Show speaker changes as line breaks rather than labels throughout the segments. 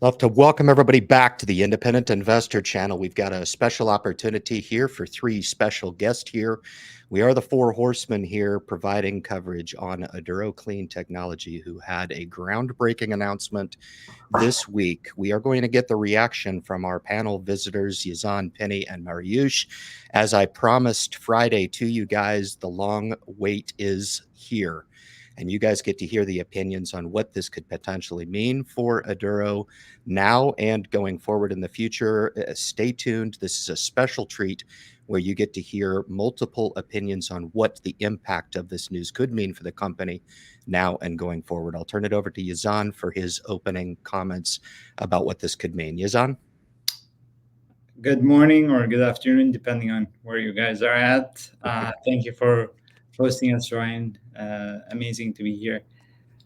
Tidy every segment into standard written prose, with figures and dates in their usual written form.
Love to welcome everybody back to the Independent Investor Channel. We've got a special opportunity here for three special guests here. We are the Four Horsemen here providing coverage on Aduro Clean Technology, who had a groundbreaking announcement this week. We are going to get the reaction from our panel visitors, Yazan, Penny, and Mariusz. As I promised Friday to you guys, the long wait is here. And you guys get to hear the opinions on what this could potentially mean for Aduro now and going forward in the future. Stay tuned. This is a special treat where you get to hear multiple opinions on what the impact of this news could mean for the company now and going forward. I'll turn it over to Yazan for his opening comments about what this could mean. Yazan?
Good morning or good afternoon, depending on where you guys are at. Thank you for hosting us, Ryan. Amazing to be here.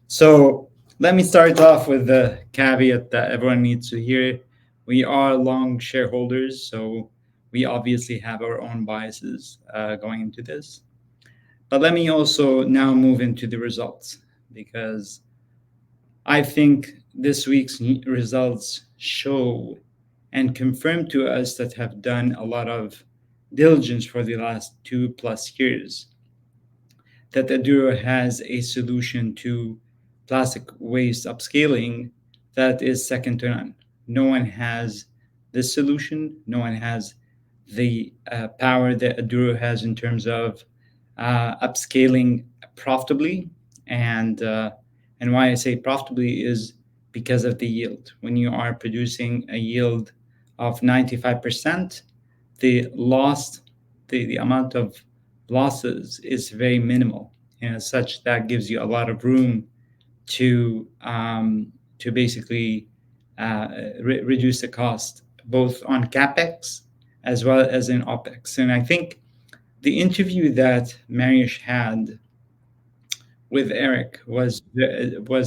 So let me start off with the caveat that everyone needs to hear. We are long shareholders, so we obviously have our own biases going into this. But let me also now move into the results, because I think this week's results show and confirm to us that have done a lot of diligence for the last 2+ years that Aduro has a solution to plastic waste upscaling that is second to none. No one has this solution. No one has the power that Aduro has in terms of upscaling profitably. And why I say profitably is because of the yield. When you are producing a yield of 95%, the amount of losses is very minimal, and as such, that gives you a lot of room to basically reduce the cost, both on capex as well as in opex. And I think the interview that Mariusz had with Eric was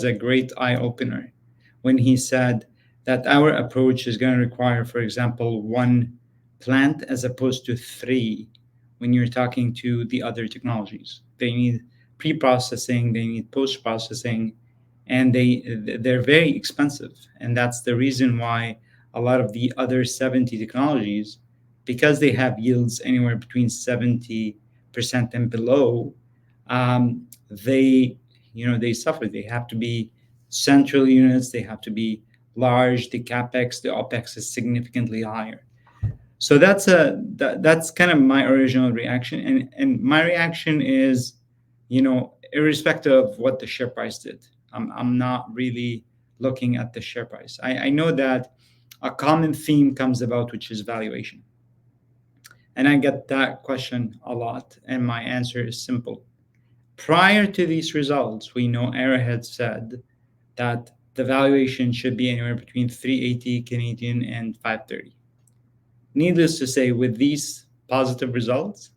a great eye opener when he said that our approach is going to require, for example, one plant as opposed to three when you're talking to the other technologies. They need pre-processing, they need post-processing, and they're very expensive. And that's the reason why a lot of the other 70 technologies, because they have yields anywhere between 70% and below, they suffer. They have to be central units, they have to be large, the capex, the opex is significantly higher. So that's kind of my original reaction, and my reaction is, irrespective of what the share price did, I'm not really looking at the share price. I know that a common theme comes about, which is valuation, and I get that question a lot, and my answer is simple. Prior to these results, we know Arrowhead said that the valuation should be anywhere between 380 Canadian and 530. Needless to say, with these positive results,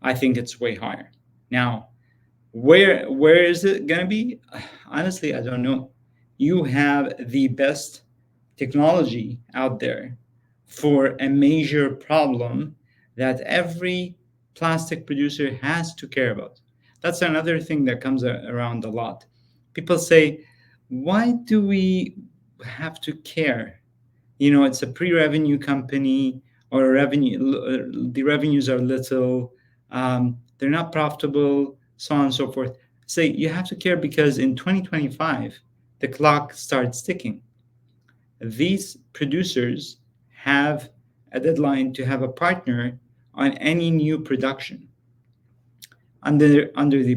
I think it's way higher. Now, where is it going to be? Honestly, I don't know. You have the best technology out there for a major problem that every plastic producer has to care about. That's another thing that comes around a lot. People say, why do we have to care? It's a pre-revenue company, or the revenues are little, they're not profitable, so on and so forth. Say you have to care because in 2025, the clock starts ticking. These producers have a deadline to have a partner on any new production under the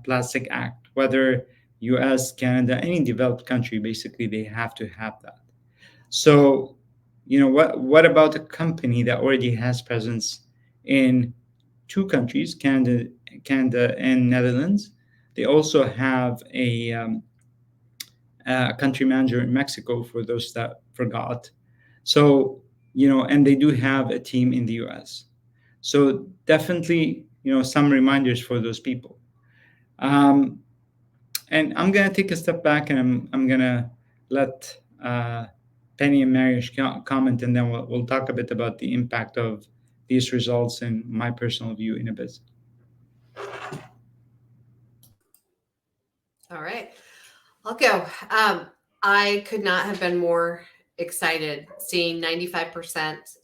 Plastic Act, whether US, Canada, any developed country, basically they have to have that. So, what about a company that already has presence in two countries, Canada and Netherlands? They also have a country manager in Mexico, for those that forgot. So, and they do have a team in the US. So definitely, some reminders for those people. And I'm going to take a step back, and I'm going to let Penny and Mariusz comment, and then we'll talk a bit about the impact of these results and my personal view in a bit.
All right, I'll go. I could not have been more excited seeing 95%.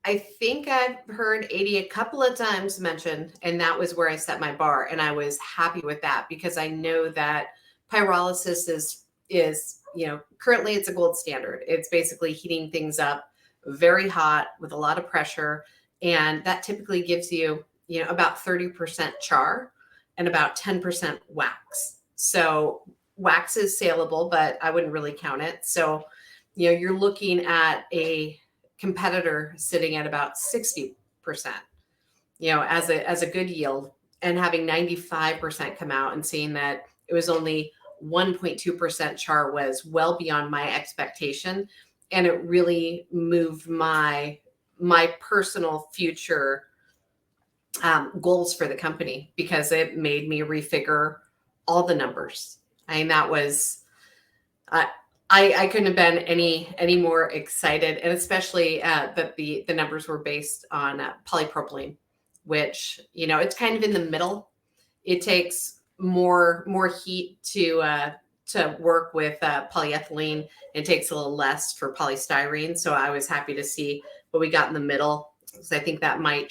I think I've heard 80 a couple of times mentioned, and that was where I set my bar. And I was happy with that because I know that pyrolysis is currently it's a gold standard. It's basically heating things up very hot with a lot of pressure. And that typically gives you, about 30% char and about 10% wax. So wax is saleable, but I wouldn't really count it. So, you're looking at a competitor sitting at about 60%, as a good yield, and having 95% come out and seeing that it was only 1.2% char was well beyond my expectation. And it really moved my personal future goals for the company because it made me refigure all the numbers. I mean, that was, I couldn't have been any more excited, and especially that the numbers were based on polypropylene, which it's kind of in the middle. It takes more heat to work with polyethylene. It takes a little less for polystyrene. So I was happy to see what we got in the middle, because I think that might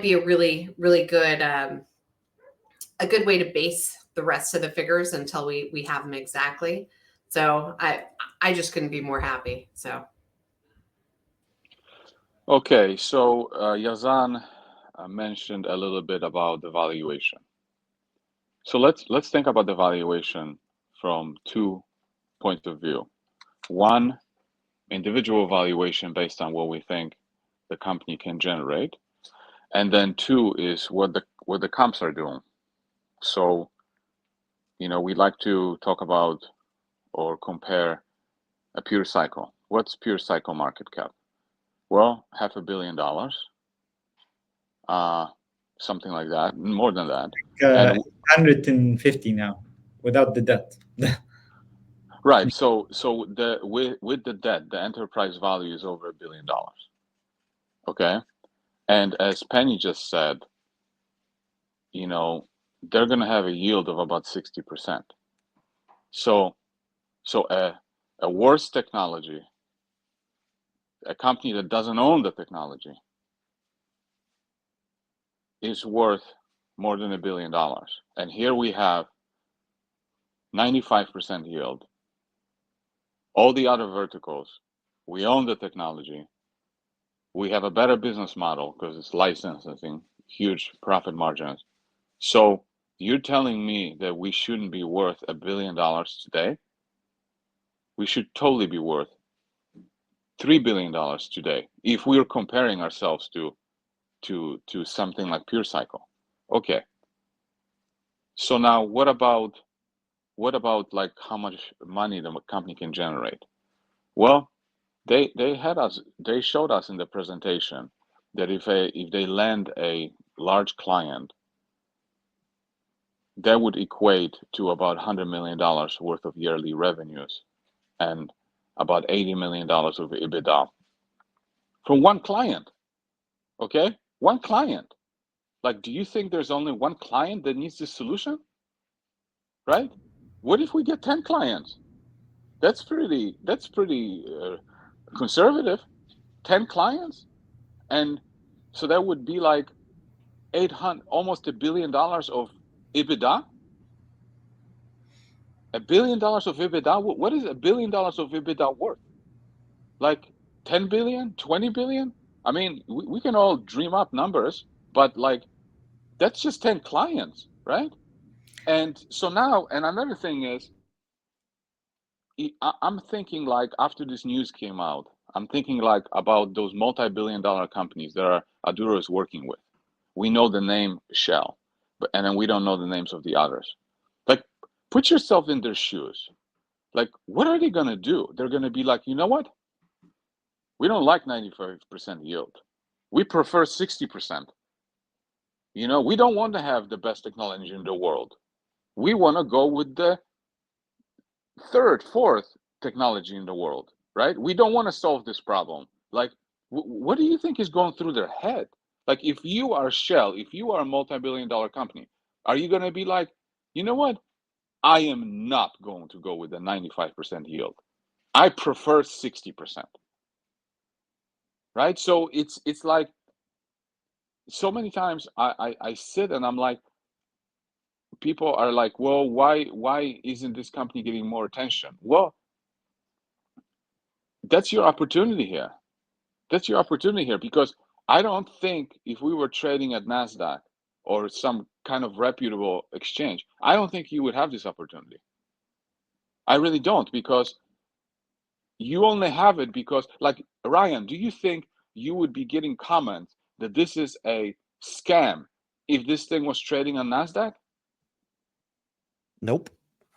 be a really good a good way to base the rest of the figures until we have them exactly. So I just couldn't be more happy. So
Okay, so Yazan mentioned a little bit about the valuation. So let's think about the valuation from 2 points of view. One, individual valuation based on what we think the company can generate, and then two is what the comps are doing. So, we like to talk about or compare a pure cycle. What's pure cycle market cap? Well, $500 million, something like that, more than that.
And 150 now, without the debt.
Right. So with the debt, the enterprise value is over $1 billion. Okay. And as Penny just said, they're going to have a yield of about 60%. So a worse technology, a company that doesn't own the technology, is worth more than $1 billion. And here we have 95% yield. All the other verticals, we own the technology. We have a better business model because it's licensing, huge profit margins. So you're telling me that we shouldn't be worth $1 billion today? We should totally be worth $3 billion today if we're comparing ourselves to something like Pure Cycle. Okay. So now what about like how much money the company can generate? Well, they showed us in the presentation that if they land a large client, that would equate to about $100 million worth of yearly revenues and about $80 million of EBITDA from one client. Okay, one client. Like, do you think there's only one client that needs this solution? Right? What if we get 10 clients? That's pretty conservative. 10 clients, and so that would be like 800, almost $1 billion of EBITDA. $1 billion of EBITDA. What is $1 billion of EBITDA worth? Like 10 billion, 20 billion? I mean, we can all dream up numbers, but like that's just 10 clients, right? And so now, and another thing is, I'm thinking like after this news came out, I'm thinking like about those multi-billion-dollar companies that Aduro is working with. We know the name Shell, and then we don't know the names of the others. Like, put yourself in their shoes. Like, what are they gonna do? They're gonna be like, you know what? We don't like 95% yield. We prefer 60%. We don't want to have the best technology in the world. We want to go with the third, fourth technology in the world, right? We don't want to solve this problem. Like, what do you think is going through their head? Like, if you are Shell, if you are a multi-billion-dollar company, are you going to be like, you know what? I am not going to go with a 95% yield. I prefer 60%. Right? So it's like so many times I sit and I'm like, people are like, well, why isn't this company getting more attention? Well, that's your opportunity here. That's your opportunity here, because I don't think if we were trading at NASDAQ or some kind of reputable exchange, I don't think you would have this opportunity. I really don't, because you only have it because, like, Ryan, do you think you would be getting comments that this is a scam if this thing was trading on NASDAQ?
Nope.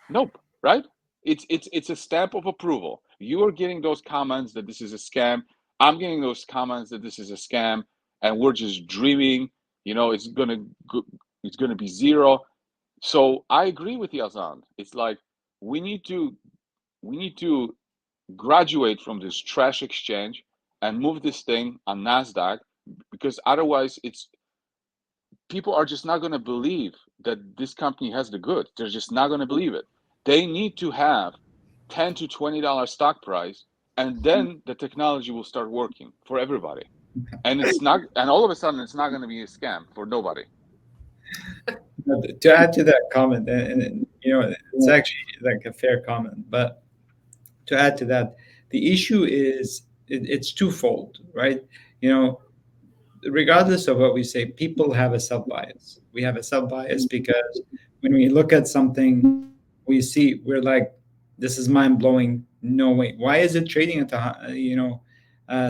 Nope, right? It's a stamp of approval. You are getting those comments that this is a scam. I'm getting those comments that this is a scam, and we're just dreaming. It's gonna be zero. So I agree with Yazan. It's like we need to graduate from this trash exchange and move this thing on NASDAQ, because otherwise people are just not going to believe that this company has the goods. They're just not going to believe it. They need to have $10 to $20 stock price, and then the technology will start working for everybody. And all of a sudden it's not going to be a scam for nobody.
To add to that comment, and it's actually like a fair comment, but to add to that, the issue is it's twofold, right? Regardless of what we say, people have a sub bias. We have a sub bias because when we look at something, we're like, this is mind blowing. No way. Why is it trading at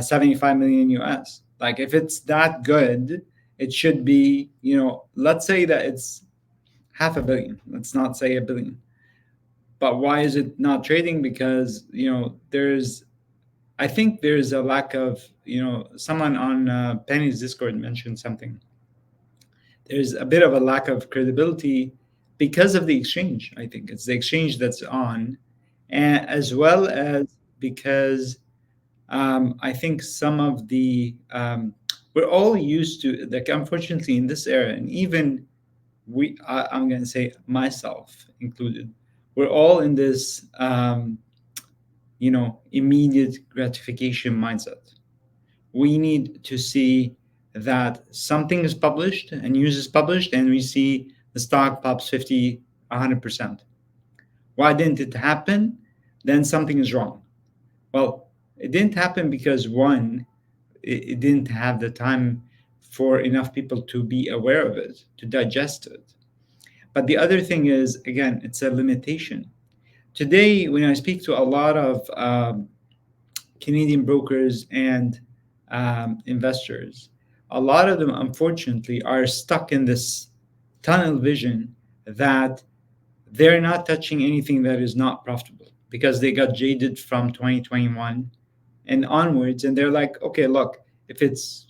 75 million US? Like, if it's that good, it should be, let's say that it's $500 million. Let's not say $1 billion. But why is it not trading? Because I think there's a lack of, someone on Penny's Discord mentioned something. There's a bit of a lack of credibility because of the exchange. I think it's the exchange that's on, and as well as because I think some of the we're all used to, like, unfortunately in this era, and even I'm going to say myself included, we're all in this immediate gratification mindset. We need to see that something is published and news is published, and we see the stock pops 50, 100%. Why didn't it happen? Then something is wrong. Well, it didn't happen because, one, it didn't have the time for enough people to be aware of it, to digest it. But the other thing is, again, it's a limitation. Today, when I speak to a lot of Canadian brokers and investors, a lot of them, unfortunately, are stuck in this tunnel vision that they're not touching anything that is not profitable because they got jaded from 2021 and onwards. And they're like, okay, look, if it's,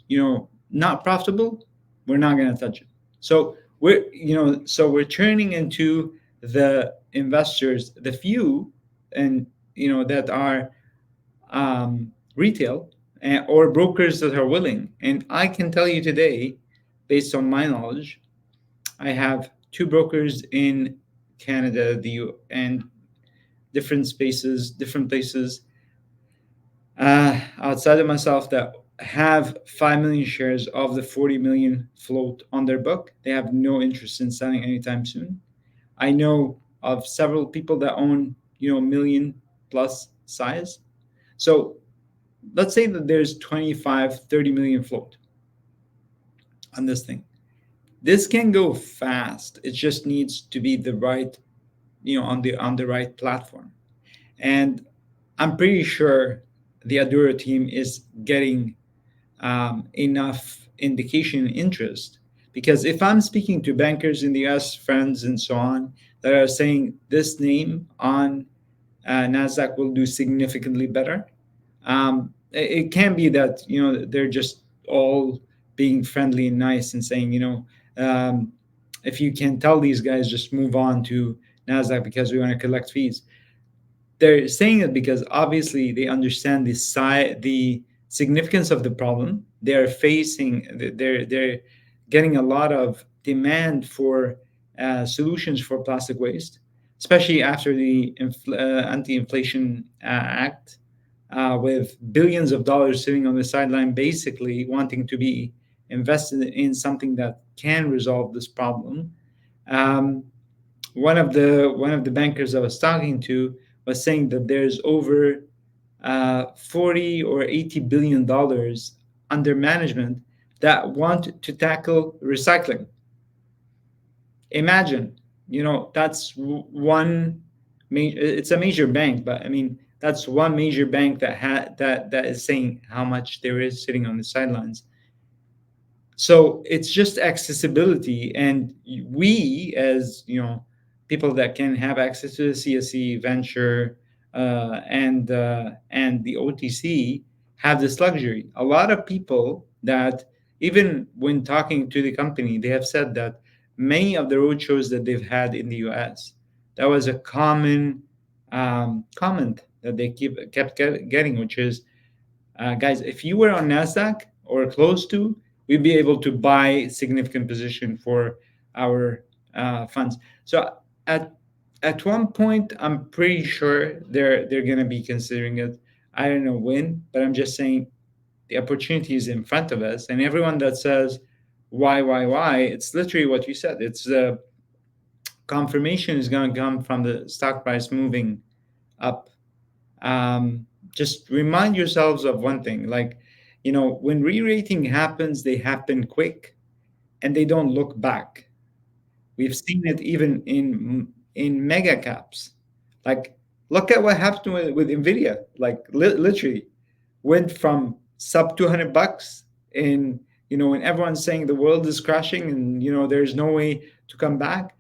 not profitable, we're not going to touch it. So we're turning into the investors, the few, and that are retail or brokers that are willing. And I can tell you today, based on my knowledge, I have 2 brokers in Canada, and different spaces, different places outside of myself that have 5 million shares of the 40 million float on their book. They have no interest in selling anytime soon. I know of several people that own, million plus size. So let's say that there's 25, 30 million float on this thing. This can go fast. It just needs to be the right, on the right platform. And I'm pretty sure the Aduro team is getting enough indication and interest, because if I'm speaking to bankers in the US, friends and so on, that are saying this name on NASDAQ will do significantly better, it can be that they're just all being friendly and nice and saying, if you can tell these guys just move on to NASDAQ because we want to collect fees. They're saying it because obviously they understand the significance of the problem they're facing. They're getting a lot of demand for solutions for plastic waste, especially after the Anti-Inflation Act, with billions of dollars sitting on the sideline, basically wanting to be invested in something that can resolve this problem. One of the bankers I was talking to was saying that there's over 40 or 80 billion dollars under management that want to tackle recycling. Imagine, that's one it's a major bank, but I mean, that's one major bank that is saying how much there is sitting on the sidelines. So it's just accessibility, and we, as people that can have access to the CSE venture and the OTC, have this luxury. A lot of people that, even when talking to the company, they have said that many of the roadshows that they've had in the US, that was a common comment that they kept getting, which is, guys, if you were on NASDAQ or close to, we'd be able to buy significant position for our funds. So at one point, I'm pretty sure they're going to be considering it. I don't know when, but I'm just saying the opportunity is in front of us. And everyone that says, why, it's literally what you said. It's the confirmation is going to come from the stock price moving up. Just remind yourselves of one thing, like, when re-rating happens, they happen quick and they don't look back. We've seen it even in mega caps. Like, look at what happened with Nvidia. Like, literally went from sub $200 in, when everyone's saying the world is crashing and there's no way to come back.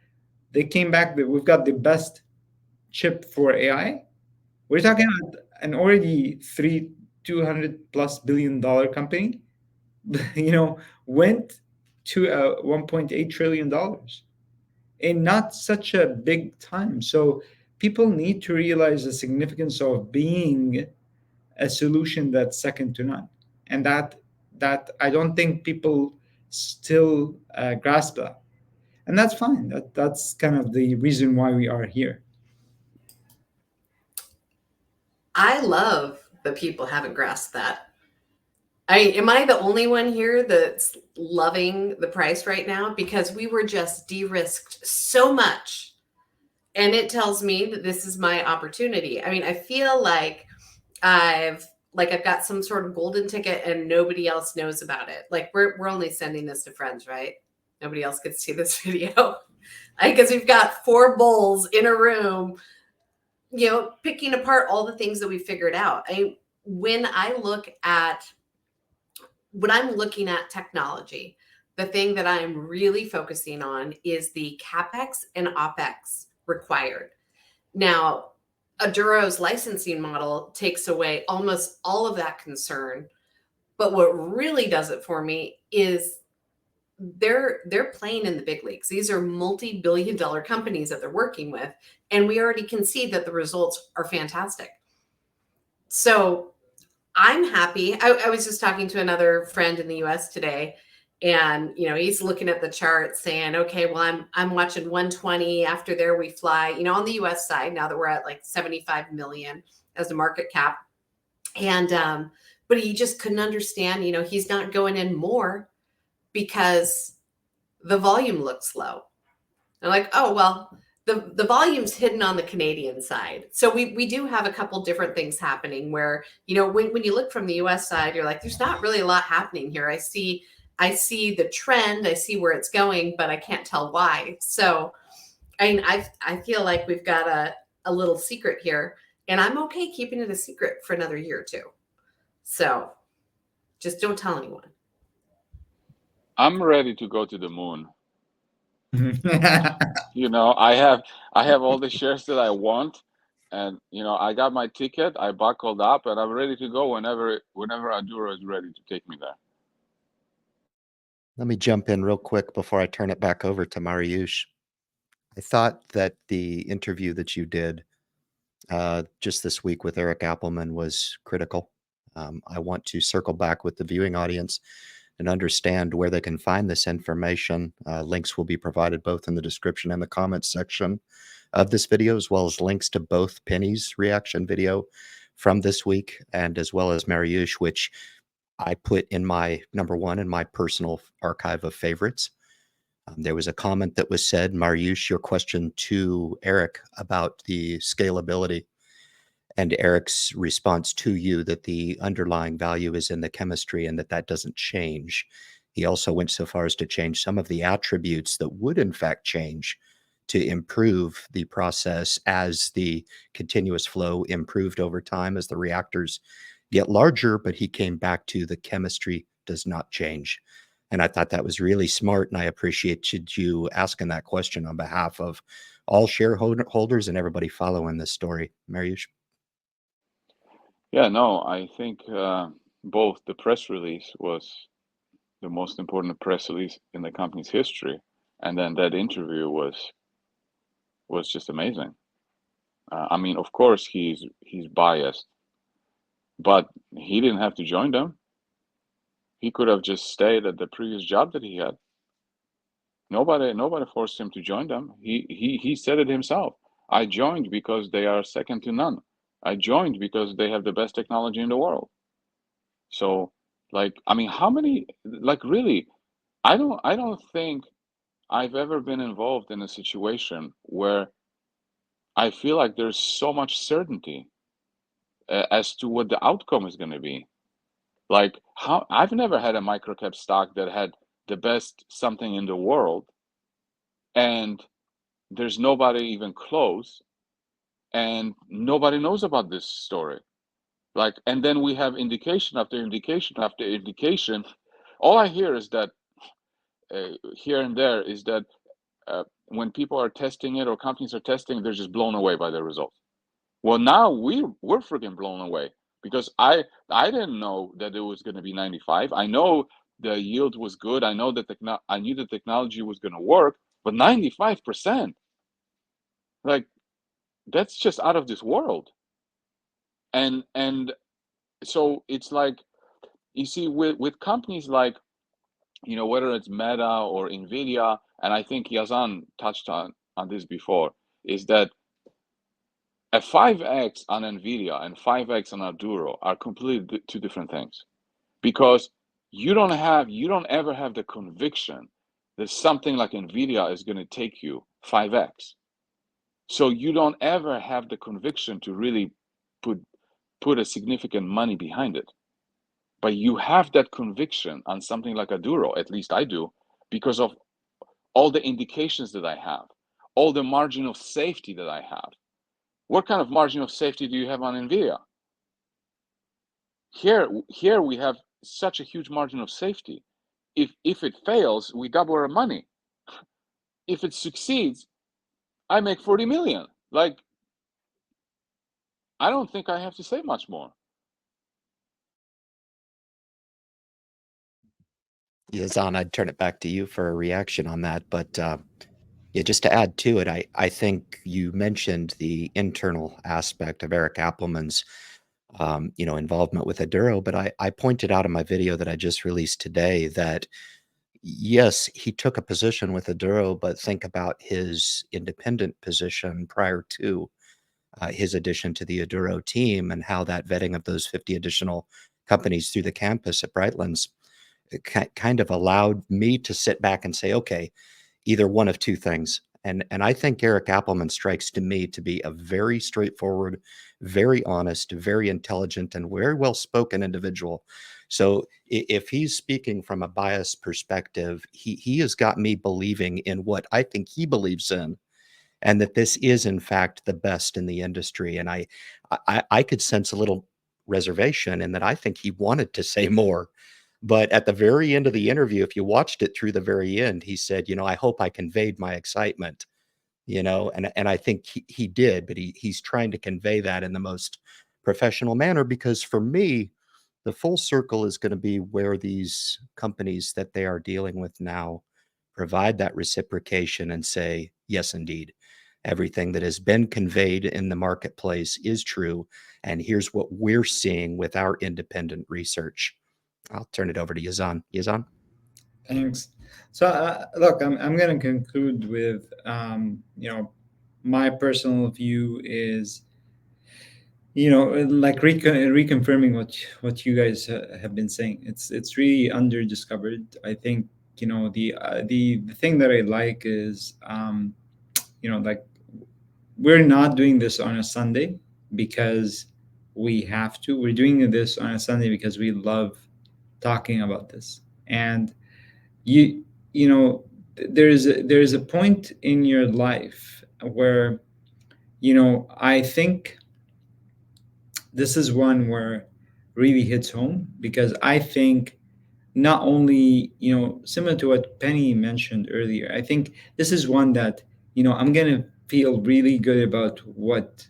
They came back. We've got the best chip for AI. We're talking about an already $200+ billion company, went to $1.8 trillion in not such a big time. So people need to realize the significance of being a solution that's second to none, and that I don't think people still grasp that, and that's fine. That's kind of the reason why we are here.
I love that people haven't grasped that. Am I the only one here that's loving the price right now? Because we were just de-risked so much. And it tells me that this is my opportunity. I mean, I feel like I've got some sort of golden ticket and nobody else knows about it. Like, we're only sending this to friends, right? Nobody else could see this video. Because we've got 4 bulls in a room, picking apart all the things that we figured out. When I'm looking at technology, the thing that I'm really focusing on is the CapEx and OpEx required. Now, Aduro's licensing model takes away almost all of that concern. But what really does it for me is they're playing in the big leagues. These are multi-billion-dollar companies that they're working with, and we already can see that the results are fantastic. So I'm happy. I was just talking to another friend in the US today, and he's looking at the chart saying, okay, well, I'm watching 120. After there we fly, on the US side, now that we're at like 75 million as a market cap. And but he just couldn't understand, he's not going in more because the volume looks low. I'm like, oh, well, the volume's hidden on the Canadian side. So we do have a couple different things happening where, when you look from the US side, you're like, there's not really a lot happening here. I see the trend, I see where it's going, but I can't tell why. So I feel like we've got a little secret here, and I'm okay keeping it a secret for another year or two. So just don't tell anyone.
I'm ready to go to the moon. I have all the shares that I want, and I got my ticket. I buckled up, and I'm ready to go whenever Aduro is ready to take me there.
Let me jump in real quick before I turn it back over to Mariusz. I thought that the interview that you did just this week with Eric Appelman was critical. I want to circle back with the viewing audience and understand where they can find this information, links will be provided both in the description and the comments section of this video, as well as links to both Penny's reaction video from this week, and as well as Mariusz, which I put in my #1 in my personal archive of favorites. There was a comment that was said, Mariusz, your question to Eric about the scalability, and Eric's response to you that the underlying value is in the chemistry and that doesn't change. He also went so far as to change some of the attributes that would in fact change to improve the process as the continuous flow improved over time as the reactors get larger, but he came back to the chemistry does not change. And I thought that was really smart, and I appreciated you asking that question on behalf of all shareholders and everybody following this story. Mariusz?
Yeah, no, I think both the press release was the most important press release in the company's history, and then that interview was just amazing. I mean, of course, he's biased, but he didn't have to join them. He could have just stayed at the previous job that he had. Nobody forced him to join them. He said it himself. I joined because they are second to none. I joined because they have the best technology in the world. So, like, I mean, how many, like, really, I don't think I've ever been involved in a situation where I feel like there's so much certainty as to what the outcome is going to be. Like, how I've never had a microcap stock that had the best something in the world, and there's nobody even close, and nobody knows about this story. Like, and then we have indication after indication after indication. All I hear is that here and there is that when people are testing it or companies are testing, they're just blown away by the results. Well, now we're freaking blown away because I didn't know that it was going to be 95. I know the yield was good. I know that I knew the technology was going to work, but 95%, like, that's just out of this world. And so it's like, you see, with companies like, you know, whether it's Meta or Nvidia, and I think Yazan touched on this before, is that a 5x on Nvidia and 5x on Aduro are completely two different things, because you don't ever have the conviction that something like Nvidia is going to take you 5x. So you don't ever have the conviction to really put a significant money behind it. But you have that conviction on something like Aduro, at least I do, because of all the indications that I have, all the margin of safety that I have. What kind of margin of safety do you have on Nvidia? Here we have such a huge margin of safety. If it fails, we double our money. If it succeeds, I make 40 million. Like, I don't think I have to say much more.
Yazan, I'd turn it back to you for a reaction on that. But yeah, just to add to it, I think you mentioned the internal aspect of Eric Appelman's involvement with Aduro, but I pointed out in my video that I just released today that yes, he took a position with Aduro, but think about his independent position prior to his addition to the Aduro team and how that vetting of those 50 additional companies through the campus at Brightlands kind of allowed me to sit back and say, okay, either one of two things. And I think Eric Appelman strikes to me to be a very straightforward, very honest, very intelligent, and very well-spoken individual. So if he's speaking from a biased perspective, he has got me believing in what I think he believes in, and that this is in fact the best in the industry. And I could sense a little reservation in that I think he wanted to say more. But at the very end of the interview, if you watched it through the very end, he said, I hope I conveyed my excitement, and I think he did, but he's trying to convey that in the most professional manner, because for me, the full circle is going to be where these companies that they are dealing with now provide that reciprocation and say, yes, indeed, everything that has been conveyed in the marketplace is true. And here's what we're seeing with our independent research. I'll turn it over to Yazan. Yazan?
Thanks. So look, I'm going to conclude with my personal view is like reconfirming what you guys have been saying. It's really underdiscovered. I think the thing that I like is like we're not doing this on a Sunday because we have to. We're doing this on a Sunday because we love talking about this. And you know there's a point in your life where I think this is one where really hits home, because I think not only similar to what Penny mentioned earlier, I think this is one that I'm gonna feel really good about what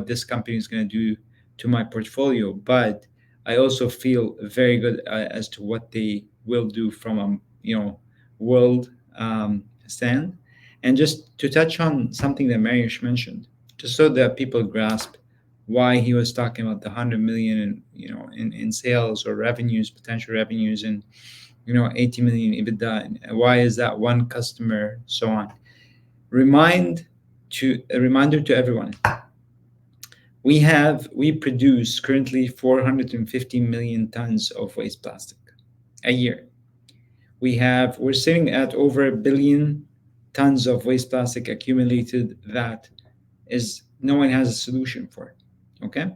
this company is gonna do to my portfolio, but I also feel very good as to what they will do from a world stand. And just to touch on something that Mariusz mentioned, just so that people grasp why he was talking about the 100 million in sales or revenues, potential revenues, and 80 million EBITDA, and why is that one customer, so on. A reminder to everyone, we produce currently 450 million tons of waste plastic a year. We're sitting at over 1 billion tons of waste plastic accumulated that is no one has a solution for. Okay,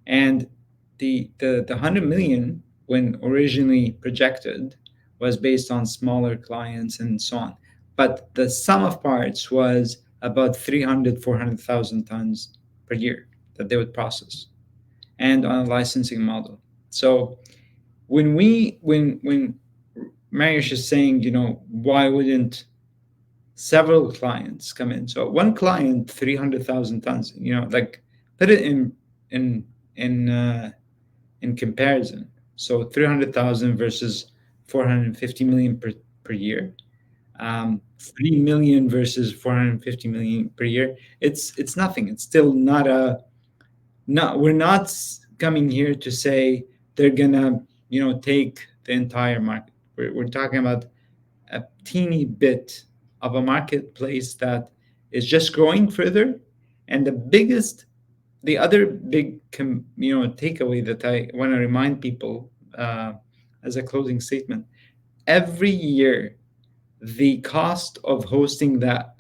and the 100 million, when originally projected, was based on smaller clients and so on, but the sum of parts was about 400,000 tons per year that they would process, and on a licensing model. So when Mariusz is saying, why wouldn't several clients come in? So one client, 300,000 tons, like put it in comparison. So 300,000 versus 450 million per year. 3 million versus 450 million per year. It's nothing. It's still we're not coming here to say they're gonna take the entire market. We're talking about a teeny bit of a marketplace that is just growing further. And the other big takeaway that I want to remind people as a closing statement: every year the cost of hosting that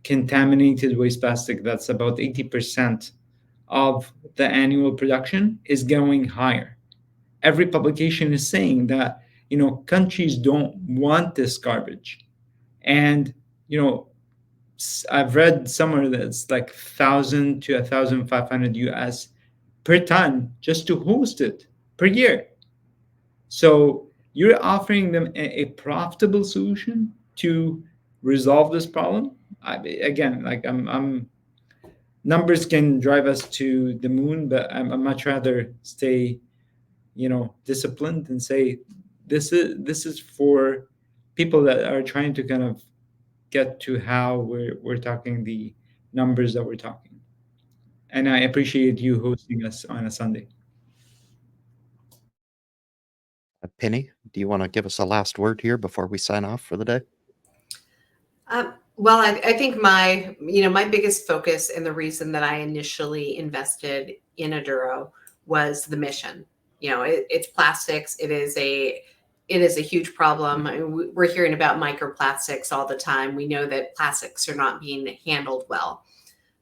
contaminated waste plastic, that's about 80% of the annual production, is going higher. Every publication is saying that countries don't want this garbage. And I've read somewhere that it's like 1,000 to 1,500 US per ton just to host it per year. So you're offering them a profitable solution to resolve this problem. Again, like I'm numbers can drive us to the moon, but I'm much rather stay disciplined and say this is for people that are trying to kind of get to how we're talking the numbers that we're talking. And I appreciate you hosting us on a Sunday.
Penny, do you want to give us a last word here before we sign off for the day?
Well, I think my biggest focus and the reason that I initially invested in Aduro was the mission. It's plastics. It is a huge problem. I mean, we're hearing about microplastics all the time. We know that plastics are not being handled well.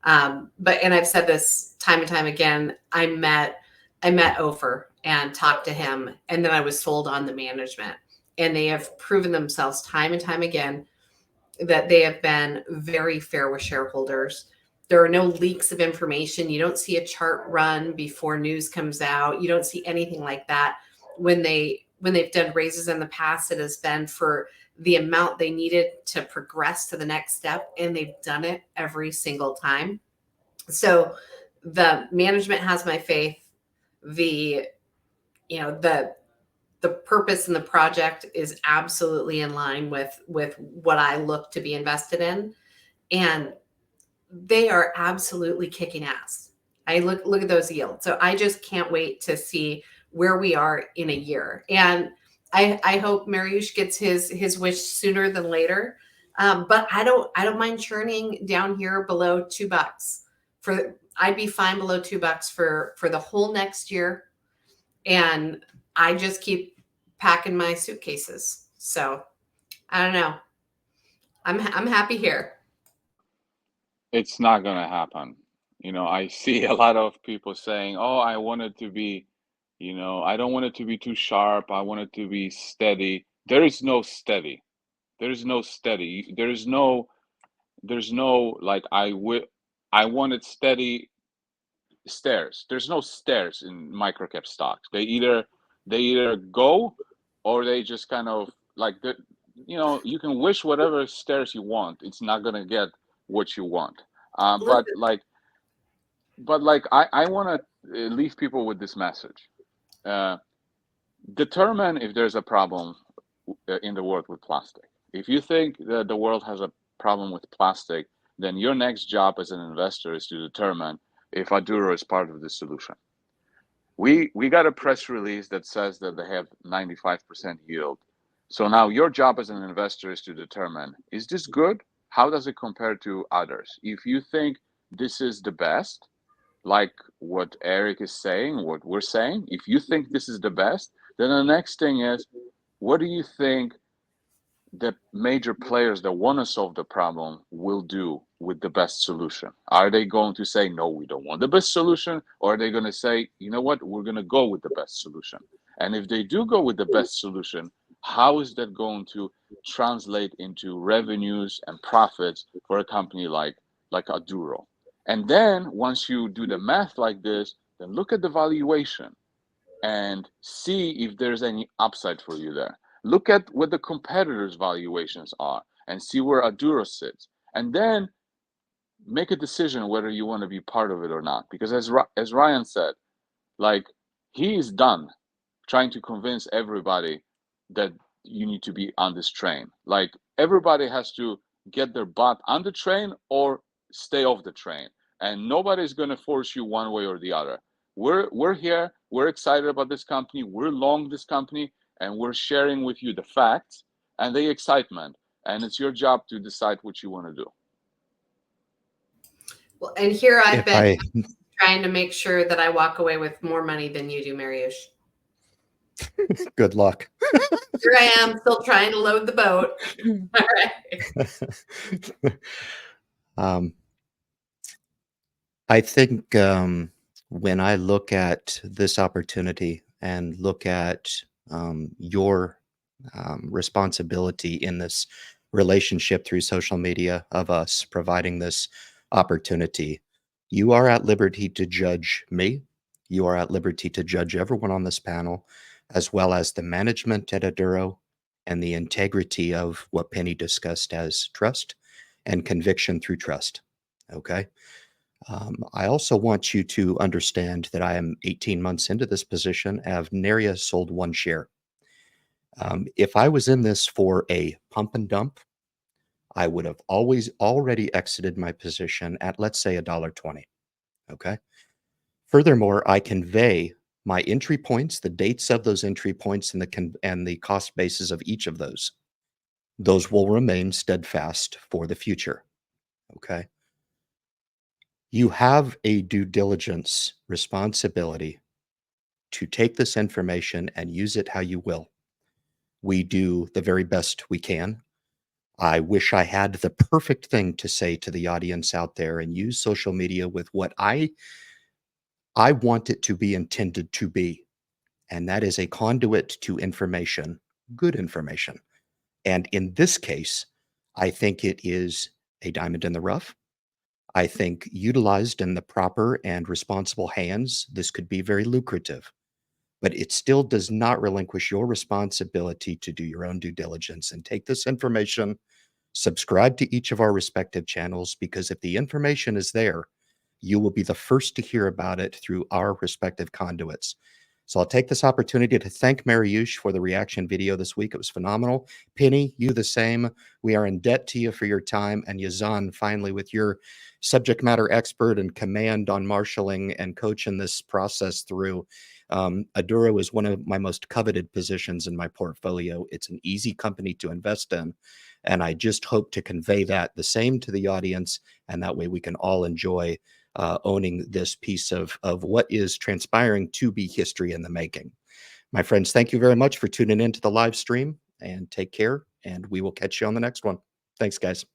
And I've said this time and time again, I met Ofer and talked to him, and then I was sold on the management. And they have proven themselves time and time again that they have been very fair with shareholders. There are no leaks of information. You don't see a chart run before news comes out. You don't see anything like that. When they've done raises in the past, it has been for the amount they needed to progress to the next step, and they've done it every single time. So the management has my faith. The purpose and the project is absolutely in line with what I look to be invested in, and they are absolutely kicking ass. I look at those yields. So I just can't wait to see where we are in a year. And I hope Mariusz gets his wish sooner than later. But I don't mind churning down here below $2 I'd be fine below $2 for the whole next year. And I just keep packing my suitcases. So I don't know. I'm happy here.
It's not going to happen. I see a lot of people saying, oh, I want it to be, I don't want it to be too sharp. I want it to be steady. There is no steady. There's no steady. There's no like, I want it steady stairs. There's no stairs in microcap stocks. They either go, or they just kind of like, you can wish whatever stairs you want. It's not going to get what you want. But I want to leave people with this message. Determine if there's a problem in the world with plastic. If you think that the world has a problem with plastic, then your next job as an investor is to determine if Aduro is part of the solution. We got a press release that says that they have 95% yield. So now your job as an investor is to determine, is this good? How does it compare to others? If you think this is the best, like what Eric is saying, what we're saying, if you think this is the best, then the next thing is, what do you think the major players that want to solve the problem will do with the best solution? Are they going to say, no, we don't want the best solution? Or are they going to say, you know what, we're going to go with the best solution? And if they do go with the best solution, how is that going to translate into revenues and profits for a company like Aduro? And then once you do the math like this, then look at the valuation and see if there's any upside for you there. Look at what the competitors' valuations are and see where Aduro sits. And then make a decision whether you want to be part of it or not. Because as Ryan said, like, he is done trying to convince everybody that you need to be on this train. Like, everybody has to get their butt on the train or stay off the train. And nobody's going to force you one way or the other. We're here. We're excited about this company. We're long this company, and we're sharing with you the facts and the excitement. And it's your job to decide what you want to do.
Well, and here I've
If
been trying to make sure that I walk away with more money than you do, Mariusz.
Good luck.
Here I am, still trying to load the boat. All right.
I think when I look at this opportunity and look at your responsibility in this relationship through social media of us providing this opportunity, you are at liberty to judge me. You are at liberty to judge everyone on this panel, as well as the management at Aduro and the integrity of what Penny discussed as trust and conviction through trust. Okay. I also want you to understand that I am 18 months into this position. I have nary sold one share. If I was in this for a pump and dump, I would have already exited my position at, let's say, $1.20. Okay. Furthermore, I convey my entry points, the dates of those entry points, and the cost basis of each of those. Those will remain steadfast for the future. Okay. You have a due diligence responsibility to take this information and use it how you will. We do the very best we can. I wish I had the perfect thing to say to the audience out there and use social media with what I want it to be intended to be. And that is a conduit to information, good information. And in this case, I think it is a diamond in the rough. I think utilized in the proper and responsible hands, this could be very lucrative, but it still does not relinquish your responsibility to do your own due diligence and take this information, subscribe to each of our respective channels, because if the information is there, you will be the first to hear about it through our respective conduits. So I'll take this opportunity to thank Mariusz for the reaction video this week. It was phenomenal. Penny, you the same. We are in debt to you for your time. And Yazan, finally, with your subject matter expert and command on marshaling and coaching this process through, Aduro is one of my most coveted positions in my portfolio. It's an easy company to invest in. And I just hope to convey that the same to the audience. And that way we can all enjoy owning this piece of what is transpiring to be history in the making. My friends, thank you very much for tuning in to the live stream, and take care. And we will catch you on the next one. Thanks, guys.